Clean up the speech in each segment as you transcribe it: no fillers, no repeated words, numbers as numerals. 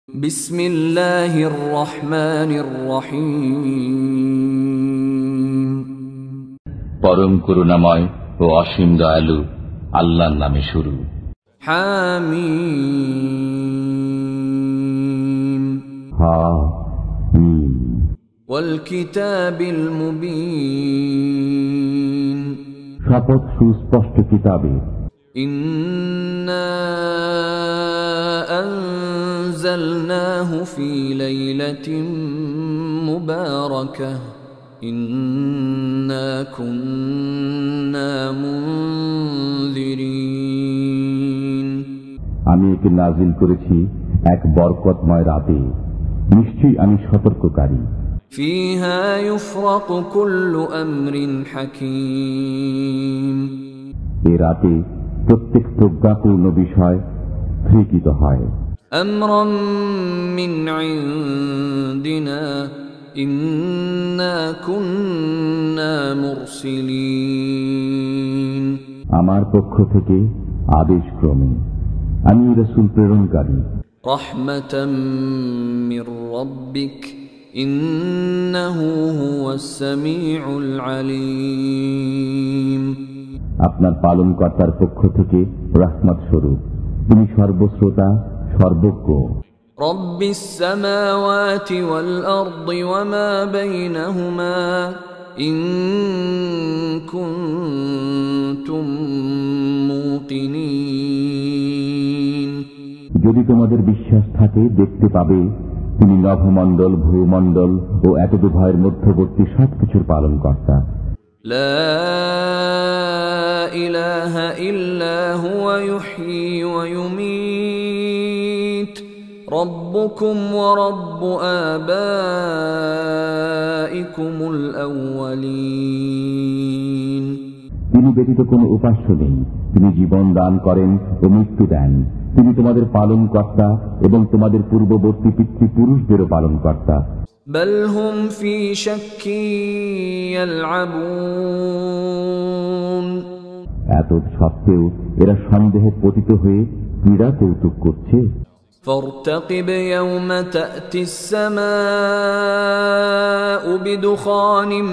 বিসমিল্লাহির রহমানির রহিম। পরম করুণাময় ও অসীম দয়ালু আল্লাহর নামে শুরু। হামিম। হামিম। ওয়াল কিতাবিল মুবিন। শপথ সুস্পষ্ট কিতাবে। ইন্না আনজালনাহু ফি লাইলাতিন মুবারাকাহ ইন্না কুন্না মুনযিরিন। আমি একে নাজিল করেছি এক বরকতময় রাতে, নিশ্চয়ই আমি সতর্ককারী। ফিহা ইউফরাকু কুল্লু আমরিন হাকীম। এ রাতে প্রত্যেক প্রজ্ঞাপূর্ণ বিষয় স্বীকৃত হয়। আমরাম মিন ইনদিনা ইন্না কুন্না মুরসিলিন। আমার পক্ষ থেকে আদেশক্রমে আমি রাসূল প্রেরণকারী। রাহমাতাম মির রাব্বিক ইন্নাহু হুয়াস সামিউল আলীম। আপনার পালনকর্তার পক্ষ থেকে রহমত স্বরূপ, তিনি সর্বশ্রোতা সর্বজ্ঞ। রব্বিস সামাওয়াতি ওয়াল আরদি ওয়া মা বাইনাহুমা ইন কুনতুম মুকিনিন। যদি তোমাদের বিশ্বাস থাকে দেখতে পাবে তিনি নভমণ্ডল, ভূমণ্ডল ও এতদুভয়ের মধ্যবর্তী সবকিছুর পালনকর্তা। লা ইলাহা ইল্লা হুয়া ইউহয়ী ওয়া ইউমীত রব্বুকুম ওয়া রব্বু আবাইকুমুল আউয়ালিন। তিনি ব্যতীত কোনো উপাস্য নেই, তিনি জীবন দান করেন ও মৃত্যু দেন। তিনি তোমাদের পালনকর্তা এবং তোমাদের পূর্ববর্তী পিতৃপুরুষদেরও পালনকর্তা। বাল হুম ফি শাক্কি ইয়ালআবুন। এত সত্ত্বেও এরা সন্দেহে পতিত হয়ে ক্রীড়া কৌতুক করছে। ফারতাকিব ইয়াওমা তা'তিস সামাউ বিদুখানিম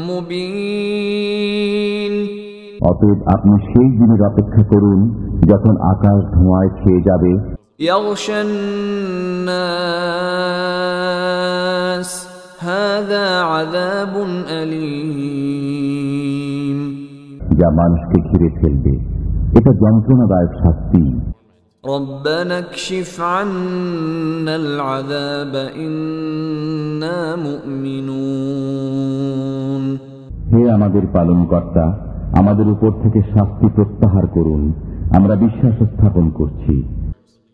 মুবিন। অতএব আপনি সেই দিনের অপেক্ষা করুন যখন আকাশ ধোঁয়ায় ছেয়ে যাবে। ইয়াগশান নাস হাযা আযাবুন আলীম। যা মানুষকে ঘিরে ফেলবে, এটা যন্ত্রণাদায়ক শাস্তি। রব্বানা কশিফ আন্নাল আযাব ইন্না মুমিনুন। হে আমাদের পালনকর্তা, আমাদের উপর থেকে শাস্তি প্রত্যাহার করুন, আমরা বিশ্বাস স্থাপন করছি।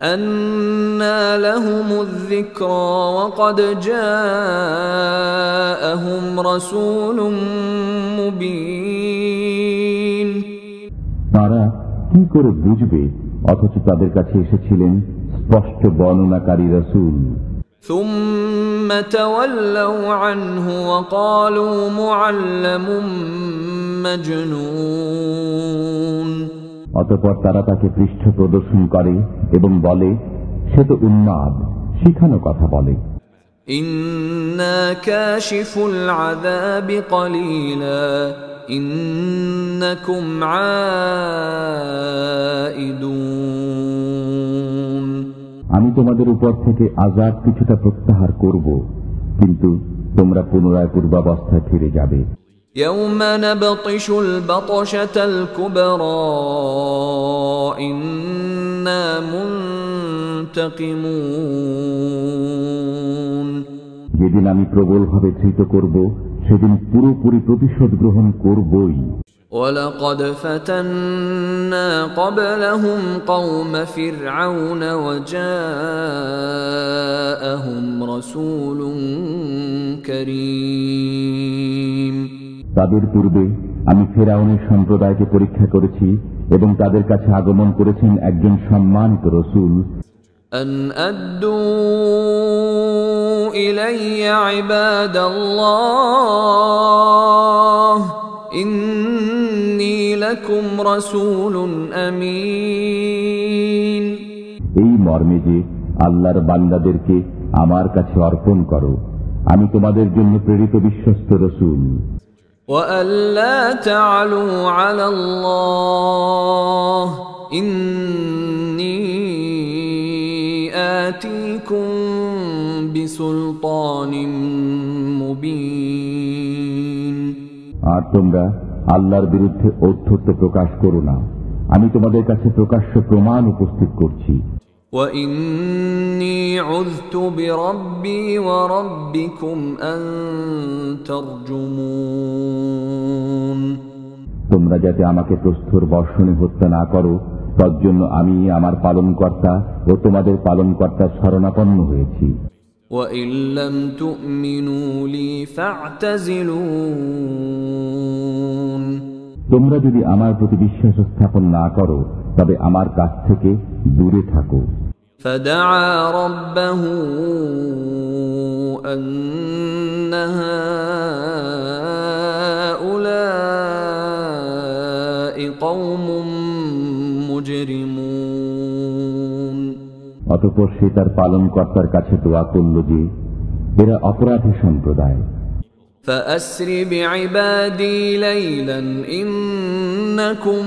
আন্না লাহুমুয যিকরা ওয়া ক্বাদ জাআহুম রাসূলুম মুবিন। তারা কি করে বুঝবে অথচ তাদের কাছে এসেছিলেন স্পষ্ট বর্ণনাকারী রাসূল। সুম্মা তাওয়াল্লাউ আনহু ওয়া ক্বালু মুআল্লামুম মাজনুন। অতঃপর তারা তাকে পৃষ্ঠ প্রদর্শন করে এবং বলে, সে তো উন্মাদ, শিখানো কথা বলে। ইন্না কাশিফুল আযাবি ক্বালীলা ইন্নাকুম আইদুন। আমি তোমাদের উপর থেকে আযাব কিছুটা প্রত্যাহার করব, কিন্তু তোমরা পুনরায় পূর্বাবস্থায় ফিরে যাবে। ইয়াওমা নাবতিশুল বাতশাতাল কুবরা ইন্না মুনতাকিমুন। যেদিন আমি প্রবলভাবে ধৃত করব, সেদিন পুরোপুরি প্রতিশোধ গ্রহণ করবই। ওয়ালাকাদ ফাতান্না ক্বাবলাহুম কওম ফিরআউন ওয়া জাআহুম রাসূলুন কারীম। তাদের পূর্বে আমি ফিরআউনের সম্প্রদায়কে পরীক্ষা করেছি এবং তাদের কাছে আগমন করেছেন একজন সম্মানিত রাসূল। আন আদ্দু ইলাইয়া ইবাদাল্লাহ ইন্নী লাকুম রাসূলুন আমিন। এই মর্মে যে আল্লাহর বান্দাদেরকে আমার কাছে অর্পণ করো, আমি তোমাদের জন্য প্রেরিত বিশ্বস্ত রাসূল। وَأَلَّا تَعْلُوا عَلَى اللَّهِ إِنِّي آتِيكُم بِسُلْطَانٍ مُبِينٍ। আর তোমরা আল্লাহর বিরুদ্ধে ঔদ্ধত্য প্রকাশ করো না, আমি তোমাদের কাছে প্রকাশ্য প্রমাণ উপস্থিত করছি। وَإِنِّي عُذْتُ بِرَبِّي وَرَبِّكُمْ أَن تَرْجُمُونِ। তোমরা যাতে আমাকে প্রস্তর বর্ষণে হত্যা না করো, তজ্জন্য আমি আমার পালনকর্তা ও তোমাদের পালনকর্তার শরণাপন্ন হয়েছি। وَإِن لَّمْ تُؤْمِنُوا لِي فَاعْتَزِلُونِ। তোমরা যদি আমার প্রতি বিশ্বাস স্থাপন না করো, তবে আমার কাছ থেকে দূরে থাকো। فَدَعَا رَبَّهُ أَنَّ هَٰؤُلَاءِ قَوْمٌ مُجْرِمُونَ। অতঃপর সে তার পালনকর্তার কাছে দোয়া করল যে এরা অপরাধী সম্প্রদায়। فَأَسْرِ بِعِبَادِي لَيْلًا إِنَّكُمْ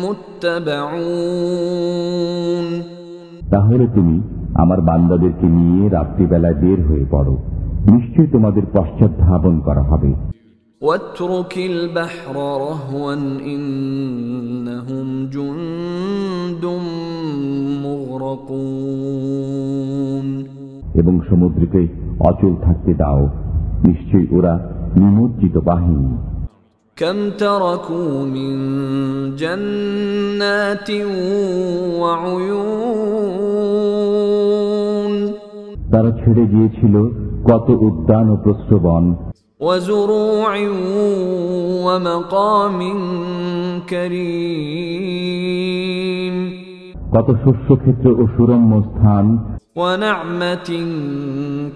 مُتَّبَعُونَ। তাহলে তুমি আমার বান্দাদেরকে নিয়ে রাত্রিবেলায় বের হয়ে পড়ো, নিশ্চয়ই তোমাদের পশ্চাৎ ধাবন করা হবে। وَاتْرُكِ الْبَحْرَ رَهْوًا إِنَّهُمْ جُندٌ مُغْرَقُونَ। এবং সমুদ্রকে অচল থাকতে দাও, নিশ্চয়ই ওরা নিমজ্জিত বাহিনী। كَمْ تَرَكُوا مِنْ جَنَّاتٍ وَعُيُونٍ। তারা ছেড়ে গিয়েছিল কত উদ্যান ও প্রস্রবণ, وَزُرُوعٍ وَمَقَامٍ كَرِيمٍ। কত শস্যক্ষেত্র ও সুরম্য স্থান, وَنَعْمَةٍ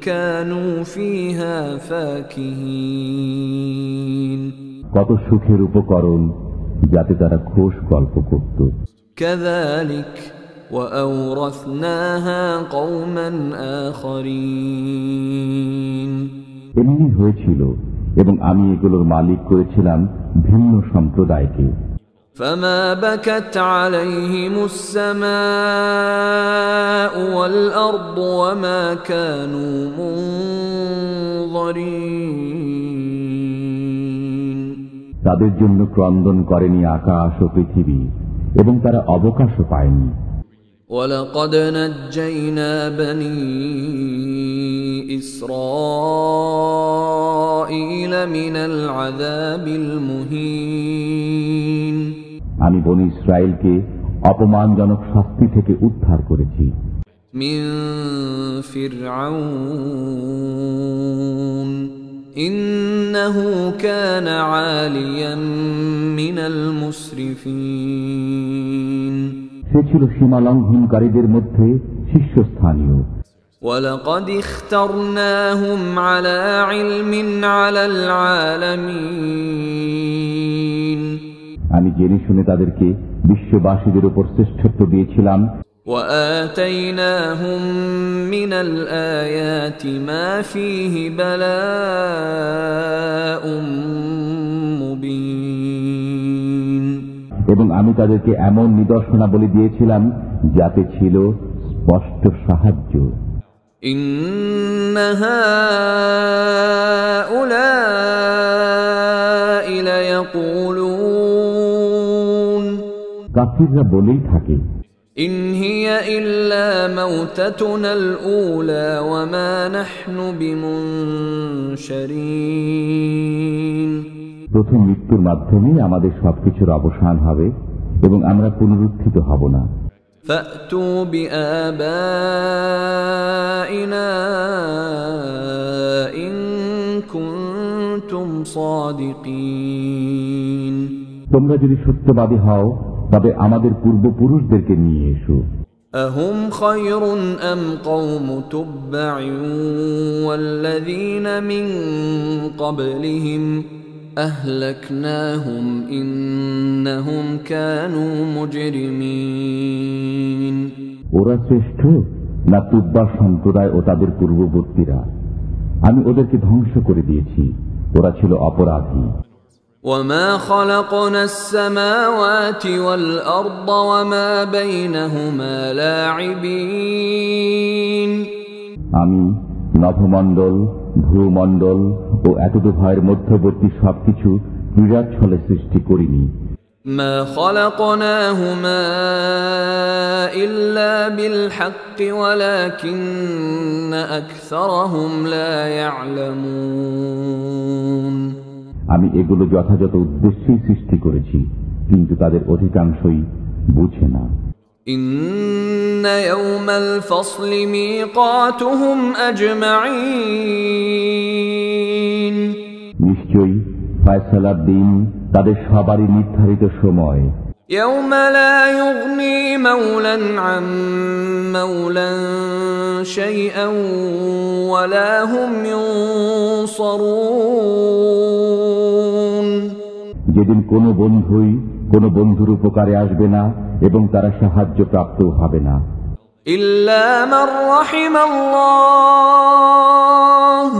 كَانُوا فِيهَا فَاكِهِينَ। কত সুখের উপকরণ, যাতে তারা খোশ গল্প করত। كَذَلِكَ وَأَوْرَثْنَاهَا قَوْمًا آخَرِينَ। এমনি হয়েছিল এবং আমি এগুলোর মালিক করেছিলাম ভিন্ন সম্প্রদায়কে। فَمَا بَكَتْ عَلَيْهِمُ السَّمَاءُ وَالْأَرْضُ وَمَا كَانُوا مُنظَرِينَ। তাদের জন্য ক্রন্দন করেনি আকাশ ও পৃথিবী, এবং তারা অবকাশও পায়নি। وَلَقَدْ نَجَّيْنَا بَنِي إِسْرَائِيلَ مِنَ الْعَذَابِ الْمُهِينِ। আমি বনী ইসরায়েলকে অপমানজনক শাস্তি থেকে উদ্ধার করেছি। مِنْ فِرْعَوْنَ إِنَّهُ كَانَ عَالِيًا مِنَ الْمُسْرِفِينَ। সে ছিল সীমালঙ্ঘনকারীদের মধ্যে শীর্ষস্থানীয়। وَلَقَدِ اخْتَرْنَاهُمْ عَلَى عِلْمٍ عَلَى الْعَالَمِينَ। আমি জেনে শুনে তাদেরকে বিশ্ববাসীদের উপর শ্রেষ্ঠত্ব দিয়েছিলাম। وَآتَيْنَاهُمْ مِنَ الْآيَاتِ مَا فِيهِ بَلَاءٌ مُبِينٌ। এবং আমি তাদেরকে এমন নিদর্শনাবলী দিয়েছিলাম যাতে ছিল স্পষ্ট সাহায্য। إِنَّ هَٰؤُلَاءِ لَيَقُولُونَ। কাফিররা বলেই থাকে, إِنْ هِيَ إِلَّا مَوْتَتُنَا الْأُولَى وَمَا نَحْنُ بِمُنشَرِينَ। প্রথম মৃত্যুর মাধ্যমেই আমাদের সবকিছুর অবসান হবে এবং আমরা পুনরুত্থিত হব না। فَأْتُوا بِآبَائِنَا إِن كُنتُمْ صَادِقِينَ। তোমরা যদি সত্যবাদী হও, তবে আমাদের পূর্বপুরুষদেরকে নিয়ে এসো। أَهُمْ خَيْرٌ أَمْ قَوْمُ تُبَّعٍ وَالَّذِينَ مِنْ قَبْلِهِمْ أَهْلَكْنَاهُمْ إِنَّهُمْ كَانُوا مُجْرِمِينَ। ওরা শ্রেষ্ঠ না তুব্বা সম্প্রদায় ও তাদের পূর্ববর্তীরা। আমি ওদেরকে ধ্বংস করে দিয়েছি, ওরা ছিল অপরাধী। وما خلقنا السماوات والأرض وما بينهما لاعبين আমি নভমণ্ডল, ভূমণ্ডল ও এতদুভয়ের মধ্যবর্তী সবকিছু ক্রীড়াচ্ছলে সৃষ্টি করিনি। ما خلقناهما إلا بالحق ولكن أكثرهم لا يعلمون আমি এগুলো যথাযথ উদ্দেশ্যেই সৃষ্টি করেছি, কিন্তু তাদের অধিকাংশই বুঝে না। إن يوم الفصل ميقاتهم أجمعين নিশ্চয়ই ফয়সালার দিন তাদের সবারই নির্ধারিত সময়। يوم لا يغني مولا عن مولا شيئا ولا هم ينصرون যেদিন কোনো বন্ধুই কোনো বন্ধুর উপকারে আসবে না এবং তারা সাহায্য প্রাপ্ত হবে না। إلا من رحم الله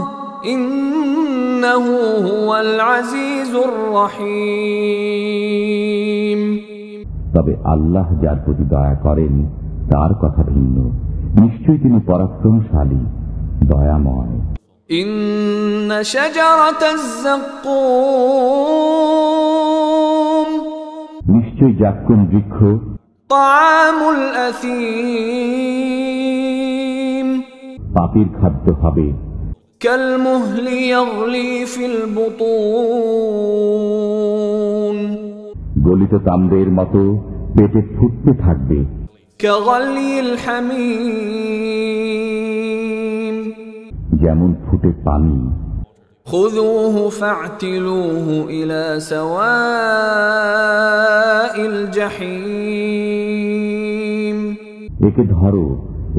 إنه هو العزيز الرحيم তবে আল্লাহ যার প্রতি দয়া করেন তার কথা ভিন্ন। নিশ্চয়ই তিনি পরাক্রমশালী, দয়াময়। إن شجرة الزقوم নিশ্চয়ই জাক্কুম বৃক্ষ طعام الأثيم পাপীর খাদ্য হবে। كالمهل يغلي في البطون গলিত তাম্রের মতো পেটে ফুটতে থাকবে। كغلي الحميم যেমন ফুটে পানি। خذوه فاعتلوه إلى سواء الجحيم একে ধরো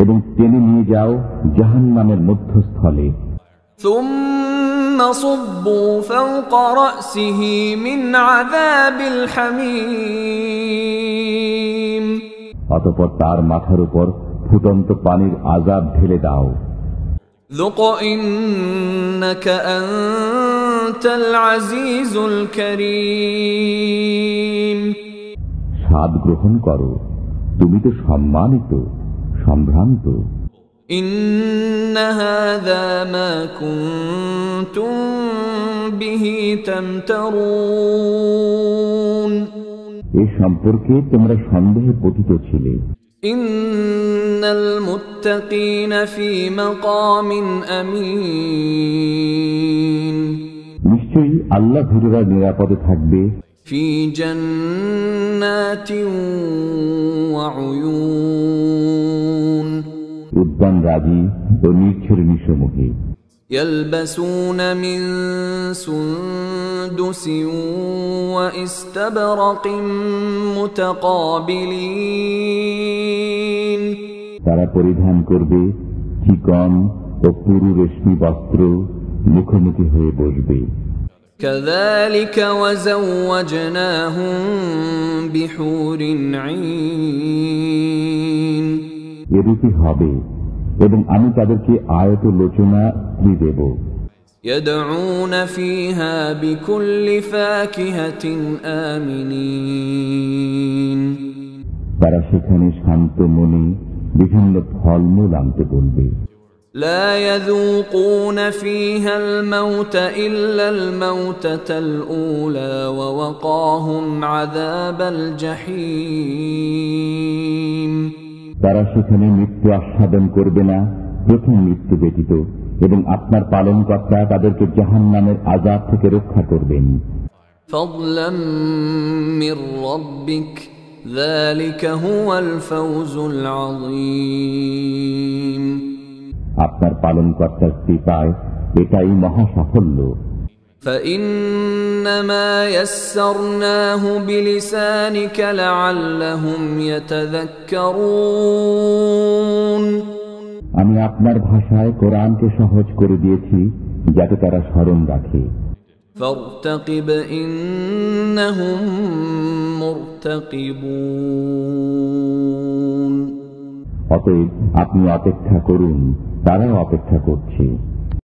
এবং টেনে নিয়ে যাও জাহান্নামের মধ্যস্থলে। ثم صبوا فوق رأسه من عذاب الحميم অতঃপর তার মাথার উপর ফুটন্ত পানির আযাব ঢেলে দাও। ذق إنك أنت العزيز الكريم স্বাদ গ্রহণ করো, তুমি তো সম্মানিত, সম্ভ্রান্ত। إن هذا ما كنتم به تمترون এ সম্পর্কে তোমরা সন্দেহে পতিত ছিলে। إن المتقين في مقام أمين নিশ্চয়ই আল্লাহ ভীরুরা নিরাপদে থাকবে في جنات وعيون উদ্যান রাজি ও নির্ঝর নিঃসমূহে। يلبسون من سندس واستبرق متقابلين তারা পরিধান করবে চিকন ও পুরু রেশমি বস্ত্র, মুখোমুখি হয়ে বসবে। كذلك وزوجناهم بحور عين এরূপই হবে এবং আমি তাদেরকে আয়ত লোচনা স্ত্রী দেব। يدعون فيها بكل فاكهة آمنين তারা সেখানে শান্ত মনে বিভিন্ন ফলমূল আনতে বলবে। لا يذوقون فيها الموت إلا الموتة الأولى ووقاهم عذاب الجحيم তারা সেখানে মৃত্যু আস্বাদন করবে না, প্রথম মৃত্যু ব্যতীত, এবং আপনার পালনকর্তা তাদেরকে জাহান্নামের আযাব থেকে রক্ষা করবেন। فضلا من ربك ذلك هو الفوز العظيم আপনার পালনকর্তার কৃপায় এটাই মহা সাফল্য। فإنما يسرناه بلسانك لعلهم يتذكرون আমি আপনার ভাষায় কোরআনকে সহজ করে দিয়েছি যাতে তারা স্মরণ রাখে। فارتقب إنهم مرتقبون অতএব আপনি অপেক্ষা করুন, তারাও অপেক্ষা করছে।